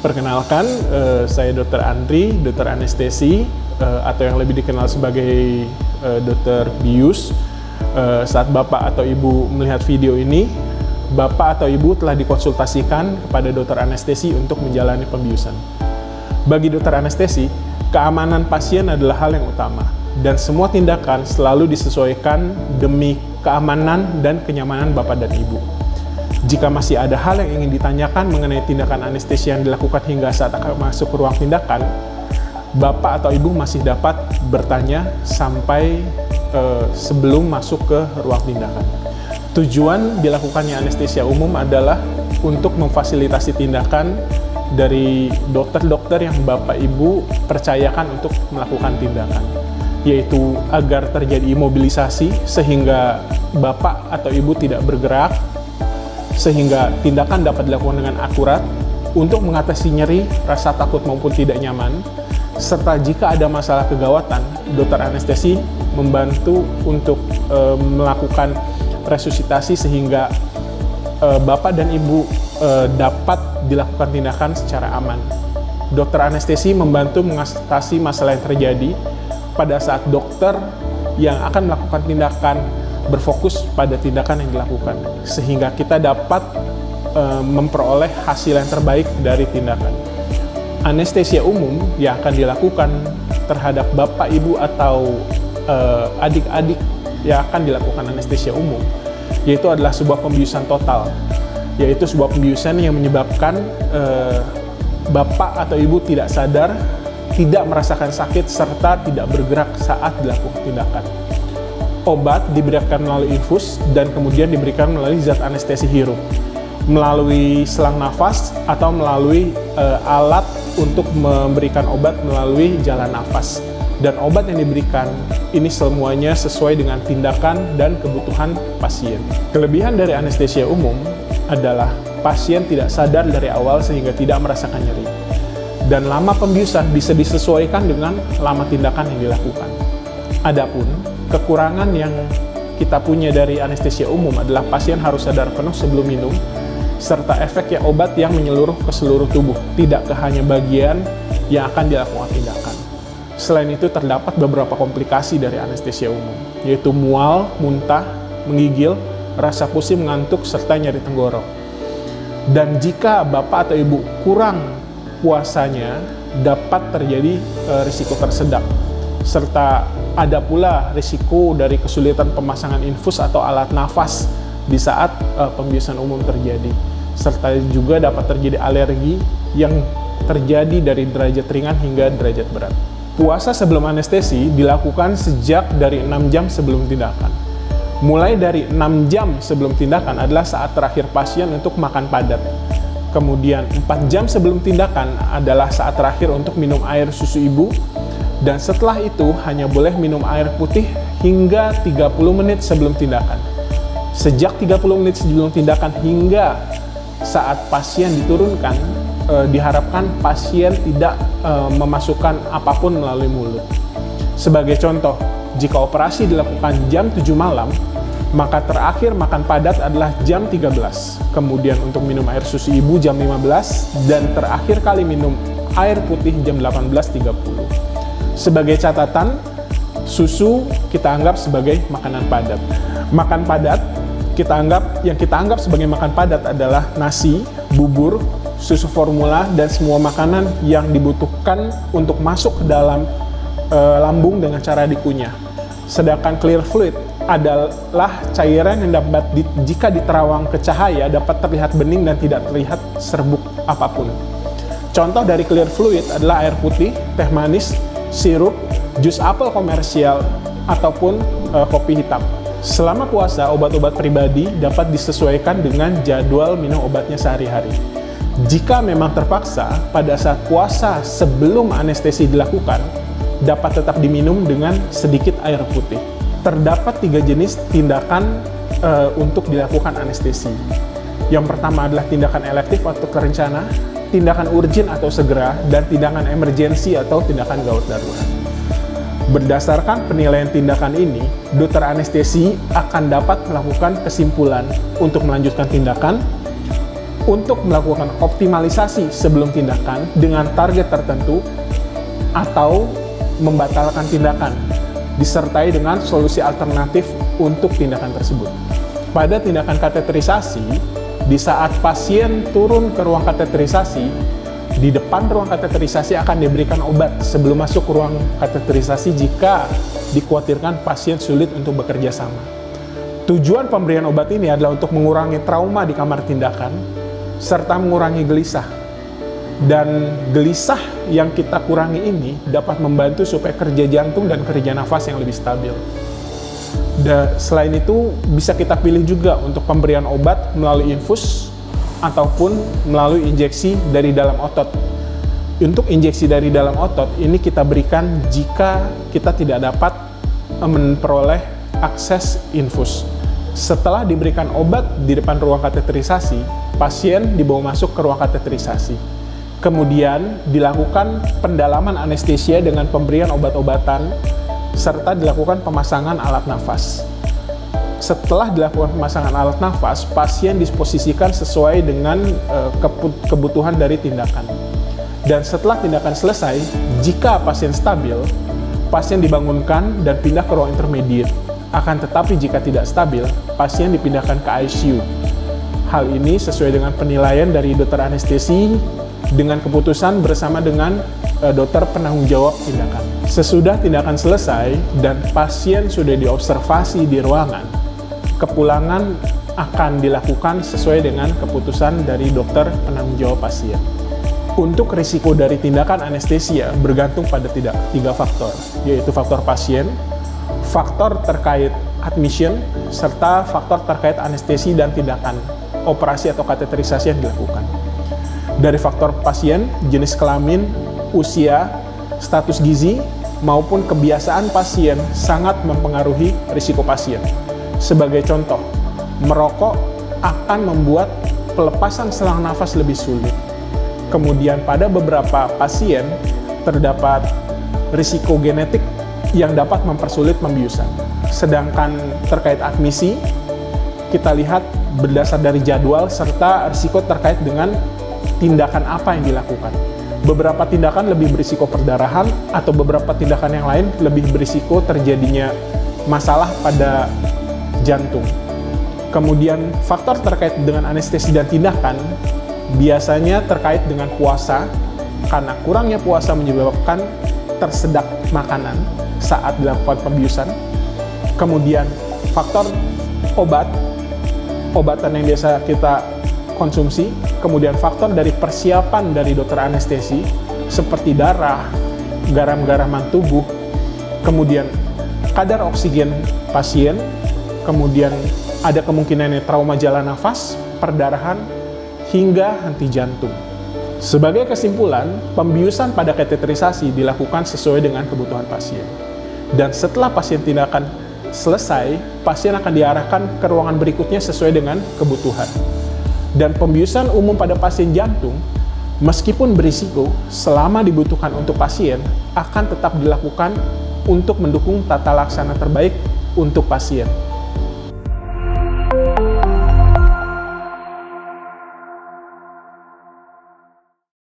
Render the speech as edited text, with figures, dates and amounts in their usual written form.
Perkenalkan, saya Dr. Andri, dokter anestesi, atau yang lebih dikenal sebagai Dr. Bius. Saat Bapak atau Ibu melihat video ini, Bapak atau Ibu telah dikonsultasikan kepada dokter anestesi untuk menjalani pembiusan. Bagi dokter anestesi, keamanan pasien adalah hal yang utama, dan semua tindakan selalu disesuaikan demi keamanan dan kenyamanan Bapak dan Ibu. Jika masih ada hal yang ingin ditanyakan mengenai tindakan anestesi yang dilakukan hingga saat akan masuk ke ruang tindakan, Bapak atau Ibu masih dapat bertanya sampai sebelum masuk ke ruang tindakan. Tujuan dilakukannya anestesia umum adalah untuk memfasilitasi tindakan dari dokter-dokter yang Bapak Ibu percayakan untuk melakukan tindakan, yaitu agar terjadi imobilisasi sehingga Bapak atau Ibu tidak bergerak, sehingga tindakan dapat dilakukan dengan akurat untuk mengatasi nyeri, rasa takut maupun tidak nyaman, serta jika ada masalah kegawatan, dokter anestesi membantu untuk melakukan resusitasi sehingga Bapak dan Ibu dapat dilakukan tindakan secara aman. Dokter anestesi membantu mengatasi masalah yang terjadi pada saat dokter yang akan melakukan tindakan berfokus pada tindakan yang dilakukan, sehingga kita dapat memperoleh hasil yang terbaik dari tindakan. Anestesia umum yang akan dilakukan terhadap Bapak, Ibu, atau adik-adik yang akan dilakukan anestesia umum, yaitu adalah sebuah pembiusan total, yaitu sebuah pembiusan yang menyebabkan Bapak atau Ibu tidak sadar, tidak merasakan sakit, serta tidak bergerak saat dilakukan tindakan. Obat diberikan melalui infus dan kemudian diberikan melalui zat anestesi hirup, melalui selang nafas atau melalui alat untuk memberikan obat melalui jalan nafas. Dan obat yang diberikan ini semuanya sesuai dengan tindakan dan kebutuhan pasien. Kelebihan dari anestesia umum adalah pasien tidak sadar dari awal sehingga tidak merasakan nyeri. Dan lama pembiusan bisa disesuaikan dengan lama tindakan yang dilakukan. Adapun kekurangan yang kita punya dari anestesia umum adalah pasien harus sadar penuh sebelum minum, serta efek obat yang menyeluruh ke seluruh tubuh, tidak ke hanya bagian yang akan dilakukan tindakan. Selain itu, terdapat beberapa komplikasi dari anestesia umum, yaitu mual, muntah, menggigil, rasa pusing, ngantuk, serta nyeri tenggorok. Dan jika Bapak atau Ibu kurang puasanya, dapat terjadi risiko tersedak, serta ada pula risiko dari kesulitan pemasangan infus atau alat nafas di saat pembiusan umum terjadi, serta juga dapat terjadi alergi yang terjadi dari derajat ringan hingga derajat berat. Puasa sebelum anestesi dilakukan sejak dari 6 jam sebelum tindakan. Mulai dari 6 jam sebelum tindakan adalah saat terakhir pasien untuk makan padat. Kemudian 4 jam sebelum tindakan adalah saat terakhir untuk minum air susu ibu. Dan setelah itu hanya boleh minum air putih hingga 30 menit sebelum tindakan. Sejak 30 menit sebelum tindakan hingga saat pasien diturunkan, diharapkan pasien tidak memasukkan apapun melalui mulut. Sebagai contoh, jika operasi dilakukan jam 7 malam, maka terakhir makan padat adalah jam 13. Kemudian untuk minum air susu ibu jam 15, dan terakhir kali minum air putih jam 18.30. Sebagai catatan, susu kita anggap sebagai makanan padat. Makan padat kita anggap sebagai makan padat adalah nasi, bubur, susu formula, dan semua makanan yang dibutuhkan untuk masuk ke dalam lambung dengan cara dikunyah. Sedangkan clear fluid adalah cairan yang dapat jika diterawang ke cahaya dapat terlihat bening dan tidak terlihat serbuk apapun. Contoh dari clear fluid adalah air putih, teh manis, sirup, jus apel komersial, ataupun kopi hitam. Selama puasa, obat-obat pribadi dapat disesuaikan dengan jadwal minum obatnya sehari-hari. Jika memang terpaksa, pada saat puasa sebelum anestesi dilakukan, dapat tetap diminum dengan sedikit air putih. Terdapat 3 jenis tindakan untuk dilakukan anestesi. Yang pertama adalah tindakan elektif atau terencana, tindakan urgent atau segera, dan tindakan emergensi atau tindakan gawat darurat. Berdasarkan penilaian tindakan ini, dokter anestesi akan dapat melakukan kesimpulan untuk melanjutkan tindakan, untuk melakukan optimalisasi sebelum tindakan dengan target tertentu atau membatalkan tindakan, disertai dengan solusi alternatif untuk tindakan tersebut. Pada tindakan kateterisasi, di saat pasien turun ke ruang kateterisasi, di depan ruang kateterisasi akan diberikan obat sebelum masuk ke ruang kateterisasi jika dikhawatirkan pasien sulit untuk bekerja sama. Tujuan pemberian obat ini adalah untuk mengurangi trauma di kamar tindakan, serta mengurangi gelisah. Dan gelisah yang kita kurangi ini dapat membantu supaya kerja jantung dan kerja nafas yang lebih stabil. Dan selain itu, bisa kita pilih juga untuk pemberian obat melalui infus ataupun melalui injeksi dari dalam otot. Untuk injeksi dari dalam otot, ini kita berikan jika kita tidak dapat memperoleh akses infus. Setelah diberikan obat di depan ruang kateterisasi, pasien dibawa masuk ke ruang kateterisasi. Kemudian dilakukan pendalaman anestesia dengan pemberian obat-obatan, serta dilakukan pemasangan alat nafas. Setelah dilakukan pemasangan alat nafas, pasien disposisikan sesuai dengan kebutuhan dari tindakan. Dan setelah tindakan selesai, jika pasien stabil, pasien dibangunkan dan pindah ke ruang intermediate. Akan tetapi jika tidak stabil, pasien dipindahkan ke ICU. Hal ini sesuai dengan penilaian dari dokter anestesi dengan keputusan bersama dengan dokter penanggung jawab tindakan. Sesudah tindakan selesai dan pasien sudah diobservasi di ruangan, kepulangan akan dilakukan sesuai dengan keputusan dari dokter penanggung jawab pasien. Untuk risiko dari tindakan anestesia bergantung pada tiga faktor, yaitu faktor pasien, faktor terkait admission, serta faktor terkait anestesi dan tindakan operasi atau kateterisasi yang dilakukan. Dari faktor pasien, jenis kelamin, usia, status gizi, maupun kebiasaan pasien sangat mempengaruhi risiko pasien. Sebagai contoh, merokok akan membuat pelepasan selang nafas lebih sulit. Kemudian pada beberapa pasien terdapat risiko genetik yang dapat mempersulit pembiusan. Sedangkan terkait admisi, kita lihat berdasar dari jadwal serta risiko terkait dengan tindakan apa yang dilakukan. Beberapa tindakan lebih berisiko perdarahan atau beberapa tindakan yang lain lebih berisiko terjadinya masalah pada jantung. Kemudian faktor terkait dengan anestesi dan tindakan biasanya terkait dengan puasa, karena kurangnya puasa menyebabkan tersedak makanan saat dilakukan pembiusan. Kemudian faktor obatan yang biasa kita konsumsi, kemudian faktor dari persiapan dari dokter anestesi seperti darah, garam-garaman tubuh, kemudian kadar oksigen pasien, kemudian ada kemungkinan trauma jalan nafas, perdarahan, hingga henti jantung. Sebagai kesimpulan, pembiusan pada kateterisasi dilakukan sesuai dengan kebutuhan pasien. Dan setelah pasien tindakan selesai, pasien akan diarahkan ke ruangan berikutnya sesuai dengan kebutuhan. Dan pembiusan umum pada pasien jantung, meskipun berisiko, selama dibutuhkan untuk pasien, akan tetap dilakukan untuk mendukung tata laksana terbaik untuk pasien.